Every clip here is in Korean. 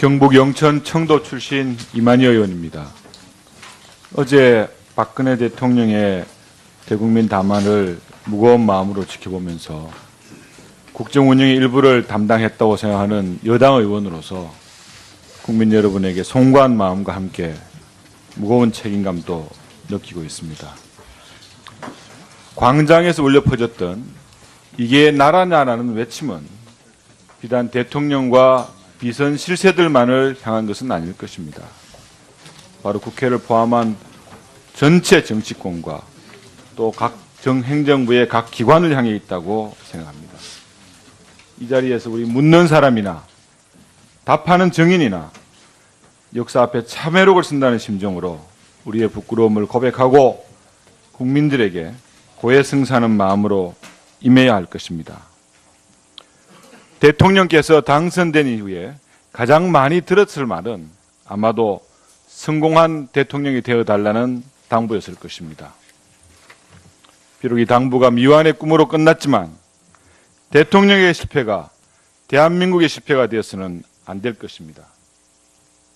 경북 영천 청도 출신 이만희 의원입니다. 어제 박근혜 대통령의 대국민 담화를 무거운 마음으로 지켜보면서 국정 운영의 일부를 담당했다고 생각하는 여당 의원으로서 국민 여러분에게 송구한 마음과 함께 무거운 책임감도 느끼고 있습니다. 광장에서 울려 퍼졌던 이게 나라냐라는 외침은 비단 대통령과 비선 실세들만을 향한 것은 아닐 것입니다. 바로 국회를 포함한 전체 정치권과 또 각 행정부의 각 기관을 향해 있다고 생각합니다. 이 자리에서 우리 묻는 사람이나 답하는 정인이나 역사 앞에 참회록을 쓴다는 심정으로 우리의 부끄러움을 고백하고 국민들에게 고해성사하는 마음으로 임해야 할 것입니다. 대통령께서 당선된 이후에 가장 많이 들었을 말은 아마도 성공한 대통령이 되어달라는 당부였을 것입니다. 비록 이 당부가 미완의 꿈으로 끝났지만 대통령의 실패가 대한민국의 실패가 되어서는 안 될 것입니다.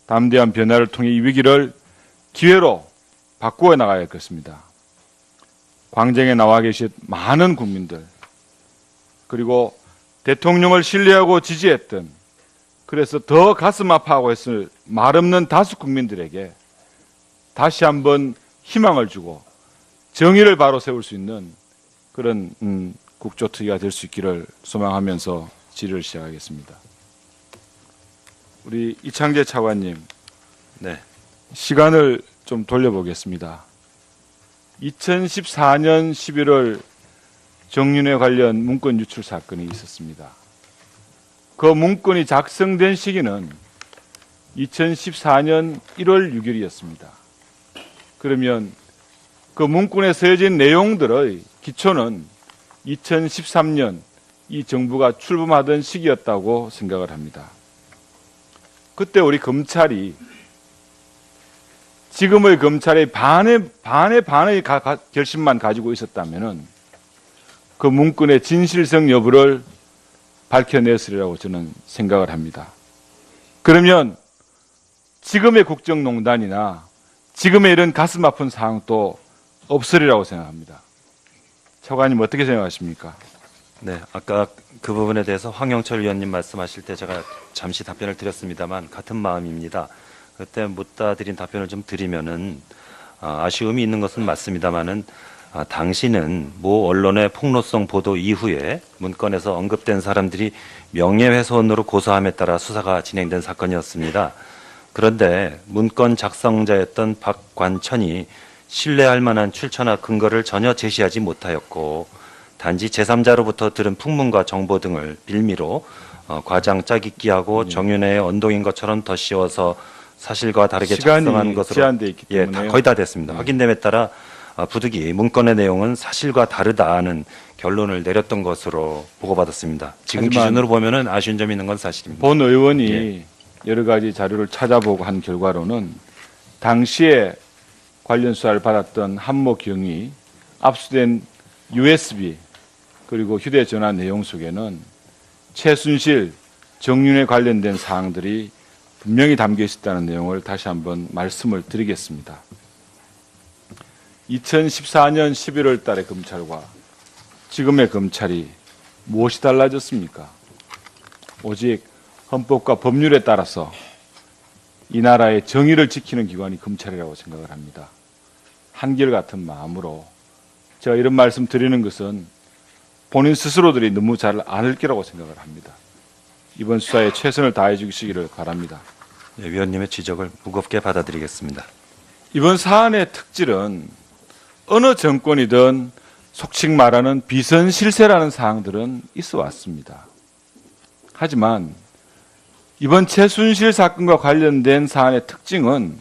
담대한 변화를 통해 이 위기를 기회로 바꾸어 나가야 할 것입니다. 광장에 나와 계신 많은 국민들, 그리고 대통령을 신뢰하고 지지했던, 그래서 더 가슴 아파하고 했을 말없는 다수 국민들에게 다시 한번 희망을 주고 정의를 바로 세울 수 있는 그런 국조특위가 될 수 있기를 소망하면서 질의를 시작하겠습니다. 우리 이창재 차관님, 네. 시간을 좀 돌려보겠습니다. 2014년 11월 정윤회 관련 문건 유출 사건이 있었습니다. 그 문건이 작성된 시기는 2014년 1월 6일이었습니다. 그러면 그 문건에 쓰여진 내용들의 기초는 2013년 이 정부가 출범하던 시기였다고 생각을 합니다. 그때 우리 검찰이 지금의 검찰의 반의 결심만 가지고 있었다면은 그 문건의 진실성 여부를 밝혀냈으리라고 저는 생각을 합니다. 그러면 지금의 국정농단이나 지금의 이런 가슴 아픈 상황도 없으리라고 생각합니다. 차관님 어떻게 생각하십니까? 네, 아까 그 부분에 대해서 황영철 위원님 말씀하실 때 제가 잠시 답변을 드렸습니다만 같은 마음입니다. 그때 묻다 드린 답변을 좀 드리면은 아쉬움이 있는 것은 맞습니다만은 당시는 모 언론의 폭로성 보도 이후에 문건에서 언급된 사람들이 명예훼손으로 고소함에 따라 수사가 진행된 사건이었습니다. 그런데 문건 작성자였던 박관천이 신뢰할 만한 출처나 근거를 전혀 제시하지 못하였고 단지 제3자로부터 들은 풍문과 정보 등을 빌미로 과장 짜깁기하고 정윤회의 언동인 것처럼 덧씌워서 사실과 다르게 작성한 것으로 제한돼 있기 때문에 거의 다 됐습니다. 확인됨에 따라 부득이 문건의 내용은 사실과 다르다는 결론을 내렸던 것으로 보고받았습니다. 지금 기준으로 보면은 아쉬운 점이 있는 건 사실입니다. 본 의원이 여러 가지 자료를 찾아보고 한 결과로는 당시에 관련 수사를 받았던 한모 경위 압수된 USB 그리고 휴대전화 내용 속에는 최순실, 정윤회 관련된 사항들이 분명히 담겨 있었다는 내용을 다시 한번 말씀을 드리겠습니다. 2014년 11월 달의 검찰과 지금의 검찰이 무엇이 달라졌습니까? 오직 헌법과 법률에 따라서 이 나라의 정의를 지키는 기관이 검찰이라고 생각을 합니다. 한결같은 마음으로 제가 이런 말씀 드리는 것은 본인 스스로들이 너무 잘 아는 거라고 생각을 합니다. 이번 수사에 최선을 다해 주시기를 바랍니다. 네, 위원님의 지적을 무겁게 받아들이겠습니다. 이번 사안의 특질은 어느 정권이든 속칭 말하는 비선실세라는 사항들은 있어 왔습니다. 하지만 이번 최순실 사건과 관련된 사안의 특징은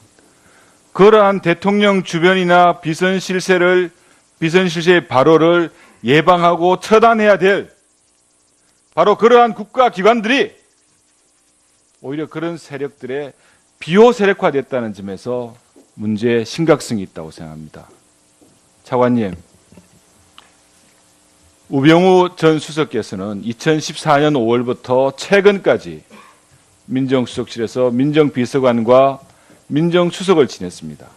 그러한 대통령 주변이나 비선실세의 발효를 예방하고 처단해야 될 바로 그러한 국가기관들이 오히려 그런 세력들의 비호 세력화됐다는 점에서 문제의 심각성이 있다고 생각합니다. 차관님, 우병우 전 수석께서는 2014년 5월부터 최근까지 민정수석실에서 민정비서관과 민정수석을 지냈습니다.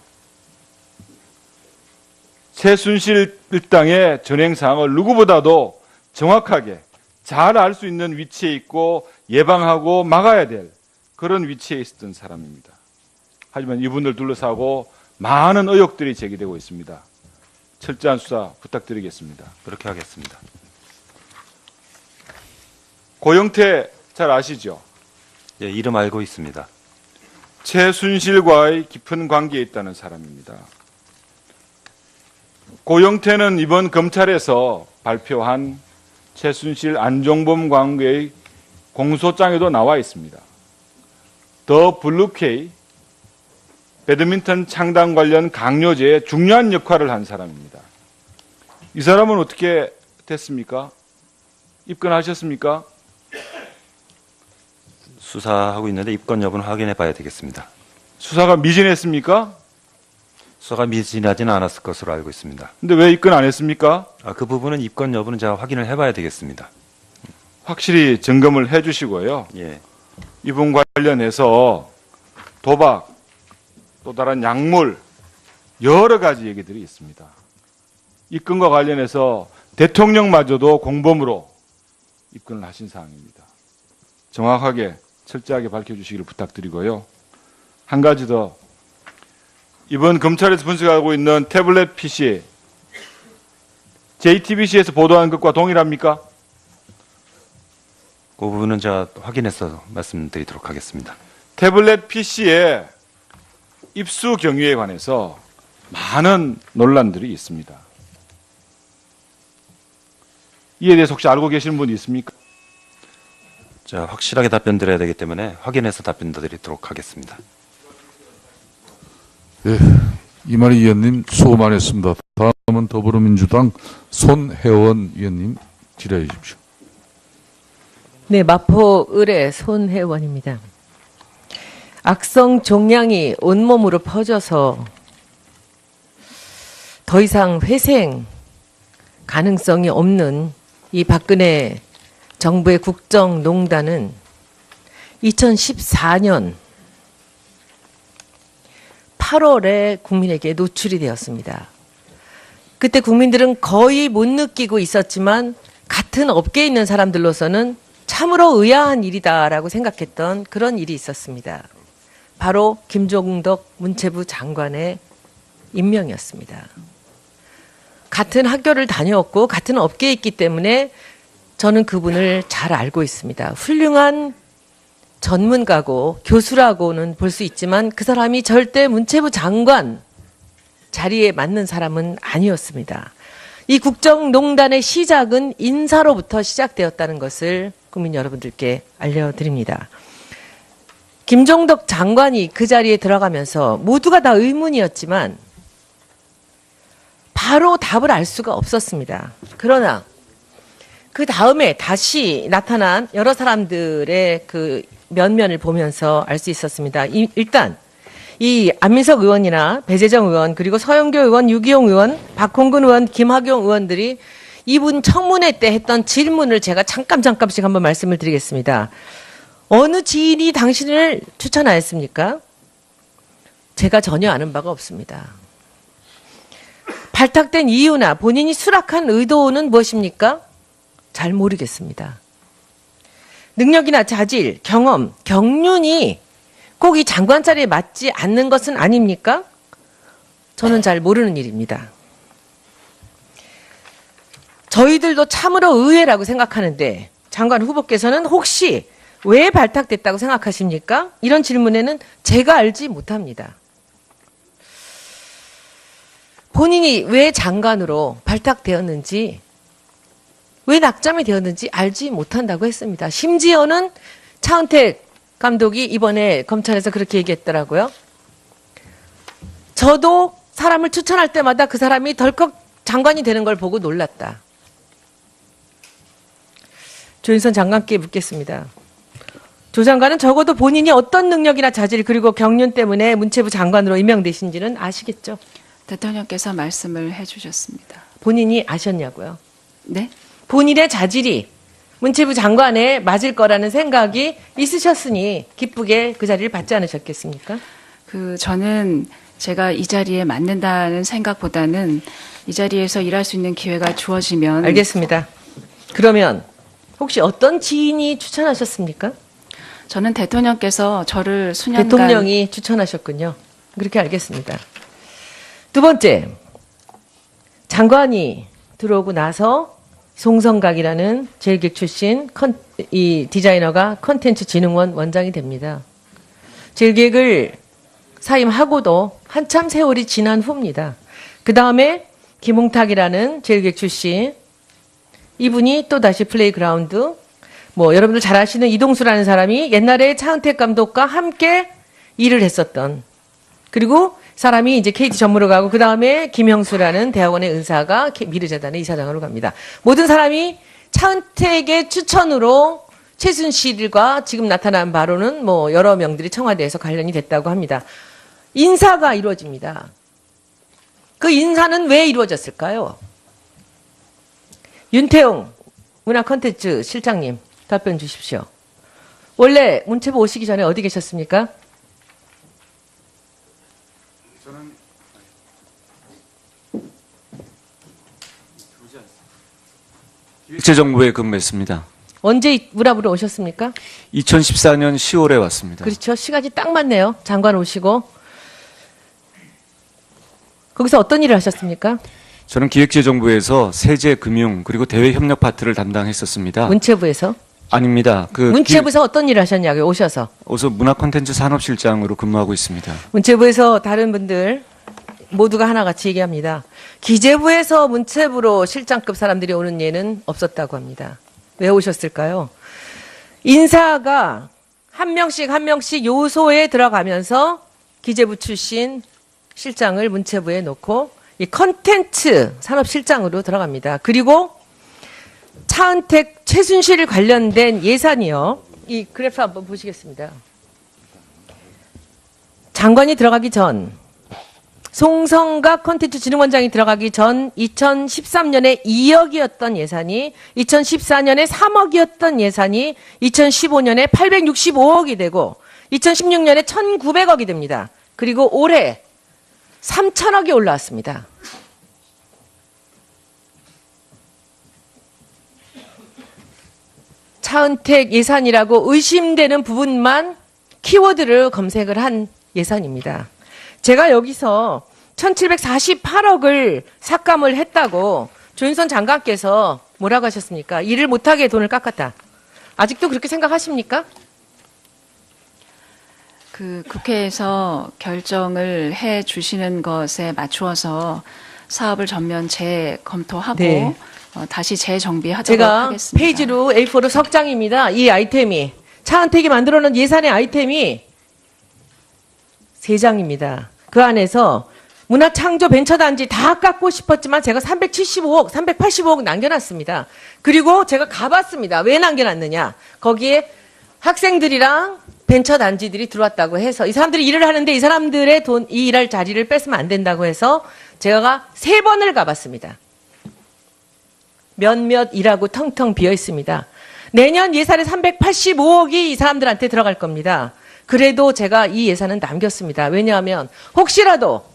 최순실 일당의 전행사항을 누구보다도 정확하게 잘 알 수 있는 위치에 있고 예방하고 막아야 될 그런 위치에 있었던 사람입니다. 하지만 이분을 둘러싸고 많은 의혹들이 제기되고 있습니다. 철저한 수사 부탁드리겠습니다. 그렇게 하겠습니다. 고영태 잘 아시죠? 예, 이름 알고 있습니다. 최순실과의 깊은 관계에 있다는 사람입니다. 고영태는 이번 검찰에서 발표한 최순실 안종범 관계의 공소장에도 나와 있습니다. 더 블루케이 배드민턴 창단 관련 강요제에 중요한 역할을 한 사람입니다. 이 사람은 어떻게 됐습니까? 입건하셨습니까? 수사하고 있는데 입건 여부는 확인해 봐야 되겠습니다. 수사가 미진했습니까? 수사가 미진하지는 않았을 것으로 알고 있습니다. 근데 왜 입건 안 했습니까? 그 부분은 입건 여부는 제가 확인을 해봐야 되겠습니다. 확실히 점검을 해 주시고요. 예, 이분 관련해서 도박, 또 다른 약물, 여러 가지 얘기들이 있습니다. 입건과 관련해서 대통령마저도 공범으로 입건을 하신 사항입니다. 정확하게 철저하게 밝혀주시기를 부탁드리고요. 한 가지 더, 이번 검찰에서 분석하고 있는 태블릿 PC, JTBC에서 보도한 것과 동일합니까? 그 부분은 제가 확인해서 말씀드리도록 하겠습니다. 태블릿 PC의 입수 경위에 관해서 많은 논란들이 있습니다. 이에 대해서 혹시 알고 계시는 분이 있습니까? 자, 확실하게 답변 드려야 되기 때문에 확인해서 답변 드리도록 하겠습니다. 예, 이만희 의원님 수고 많으셨습니다. 다음은 더불어민주당 손혜원 의원님 질의해 주십시오. 네, 마포 을의 손혜원입니다. 악성 종양이 온몸으로 퍼져서 더 이상 회생 가능성이 없는 이 박근혜 정부의 국정농단은 2014년 8월에 국민에게 노출이 되었습니다. 그때 국민들은 거의 못 느끼고 있었지만 같은 업계에 있는 사람들로서는 참으로 의아한 일이다라고 생각했던 그런 일이 있었습니다. 바로 김종덕 문체부 장관의 임명이었습니다. 같은 학교를 다녔고 같은 업계에 있기 때문에 저는 그분을 잘 알고 있습니다. 훌륭한 전문가고 교수라고는 볼 수 있지만 그 사람이 절대 문체부 장관 자리에 맞는 사람은 아니었습니다. 이 국정농단의 시작은 인사로부터 시작되었다는 것을 국민 여러분들께 알려드립니다. 김종덕 장관이 그 자리에 들어가면서 모두가 다 의문이었지만 바로 답을 알 수가 없었습니다. 그러나 그 다음에 다시 나타난 여러 사람들의 그 면면을 보면서 알 수 있었습니다. 일단 이 안민석 의원이나 배재정 의원 그리고 서영교 의원, 유기용 의원, 박홍근 의원, 김학용 의원들이 이분 청문회 때 했던 질문을 제가 잠깐씩 한번 말씀을 드리겠습니다. 어느 지인이 당신을 추천하였습니까? 제가 전혀 아는 바가 없습니다. 발탁된 이유나 본인이 수락한 의도는 무엇입니까? 잘 모르겠습니다. 능력이나 자질, 경험, 경륜이 꼭 이 장관 자리에 맞지 않는 것은 아닙니까? 저는 잘 모르는 일입니다. 저희들도 참으로 의외라고 생각하는데 장관 후보께서는 혹시 왜 발탁됐다고 생각하십니까? 이런 질문에는 제가 알지 못합니다. 본인이 왜 장관으로 발탁되었는지, 왜 낙점이 되었는지 알지 못한다고 했습니다. 심지어는 차은택 감독이 이번에 검찰에서 그렇게 얘기했더라고요. 저도 사람을 추천할 때마다 그 사람이 덜컥 장관이 되는 걸 보고 놀랐다. 조윤선 장관께 묻겠습니다. 조 장관은 적어도 본인이 어떤 능력이나 자질 그리고 경륜 때문에 문체부 장관으로 임명되신지는 아시겠죠? 대통령께서 말씀을 해주셨습니다. 본인이 아셨냐고요? 네? 본인의 자질이 문체부 장관에 맞을 거라는 생각이 있으셨으니 기쁘게 그 자리를 받지 않으셨겠습니까? 저는 제가 이 자리에 맞는다는 생각보다는 이 자리에서 일할 수 있는 기회가 주어지면 알겠습니다. 그러면 혹시 어떤 지인이 추천하셨습니까? 저는 대통령께서 저를 수년간 대통령이 추천하셨군요. 그렇게 알겠습니다. 두 번째, 장관이 들어오고 나서 송성각이라는 제일기획 출신 이 디자이너가 콘텐츠진흥원 원장이 됩니다. 제일기획을 사임하고도 한참 세월이 지난 후입니다. 그 다음에 김홍탁이라는 제일기획 출신, 이분이 또 다시 플레이그라운드, 여러분들 잘 아시는 이동수라는 사람이 옛날에 차은택 감독과 함께 일을 했었던, 그리고 사람이 이제 KT 전무로 가고, 그 다음에 김형수라는 대학원의 은사가 미르재단의 이사장으로 갑니다. 모든 사람이 차은택의 추천으로 최순실과 지금 나타난 바로는 여러 명들이 청와대에서 관련이 됐다고 합니다. 인사가 이루어집니다. 그 인사는 왜 이루어졌을까요? 윤태용 문화콘텐츠 실장님, 답변 주십시오. 원래 문체부 오시기 전에 어디 계셨습니까? 기획재정부에 근무했습니다. 언제 문화부로 오셨습니까? 2014년 10월에 왔습니다. 그렇죠. 시간이 딱 맞네요. 장관 오시고. 거기서 어떤 일을 하셨습니까? 저는 기획재정부에서 세제, 금융 그리고 대외 협력 파트를 담당했었습니다. 문체부에서? 아닙니다. 문체부에서 어떤 일을 하셨냐고요, 오셔서. 어서 문화콘텐츠 산업실장으로 근무하고 있습니다. 문체부에서 다른 분들 모두가 하나같이 얘기합니다. 기재부에서 문체부로 실장급 사람들이 오는 예는 없었다고 합니다. 왜 오셨을까요? 인사가 한 명씩 한 명씩 요소에 들어가면서 기재부 출신 실장을 문체부에 놓고 이 컨텐츠 산업실장으로 들어갑니다. 그리고 차은택, 최순실 관련된 예산이요. 이 그래프 한번 보시겠습니다. 장관이 들어가기 전, 송성각 콘텐츠진흥원장이 들어가기 전 2013년에 2억이었던 예산이 2014년에 3억이었던 예산이 2015년에 865억이 되고 2016년에 1,900억이 됩니다. 그리고 올해 3,000억이 올라왔습니다. 차은택 예산이라고 의심되는 부분만 키워드를 검색을 한 예산입니다. 제가 여기서 1,748억을 삭감을 했다고 조윤선 장관께서 뭐라고 하셨습니까? 일을 못하게 돈을 깎았다. 아직도 그렇게 생각하십니까? 국회에서 결정을 해 주시는 것에 맞추어서 사업을 전면 재검토하고 네. 다시 재정비하도록 제가 하겠습니다. 페이지로 A4로 석 장입니다. 이 아이템이 차은택이 만들어놓은 예산의 아이템이 3장입니다. 그 안에서 문화창조벤처단지 다 깎고 싶었지만 제가 375억, 385억 남겨놨습니다. 그리고 제가 가봤습니다. 왜 남겨놨느냐. 거기에 학생들이랑 벤처단지들이 들어왔다고 해서 이 사람들이 일을 하는데 이 사람들의 이 일할 자리를 뺏으면 안 된다고 해서 제가 3번을 가봤습니다. 몇몇 일하고 텅텅 비어 있습니다. 내년 예산에 385억이 이 사람들한테 들어갈 겁니다. 그래도 제가 이 예산은 남겼습니다. 왜냐하면 혹시라도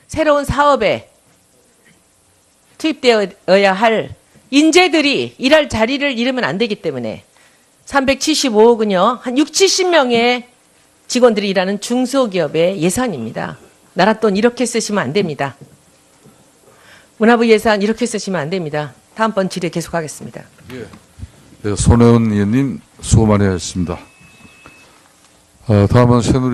새로운 사업에 투입되어야 할 인재들이 일할 자리를 잃으면 안 되기 때문에 375억은요, 한 60, 70명의 직원들이 일하는 중소기업의 예산입니다. 나라 돈 이렇게 쓰시면 안 됩니다. 문화부 예산 이렇게 쓰시면 안 됩니다. 다음번 질의 계속하겠습니다. 네, 손혜원 의원님 수고 많이 하셨습니다. 다음은 새누리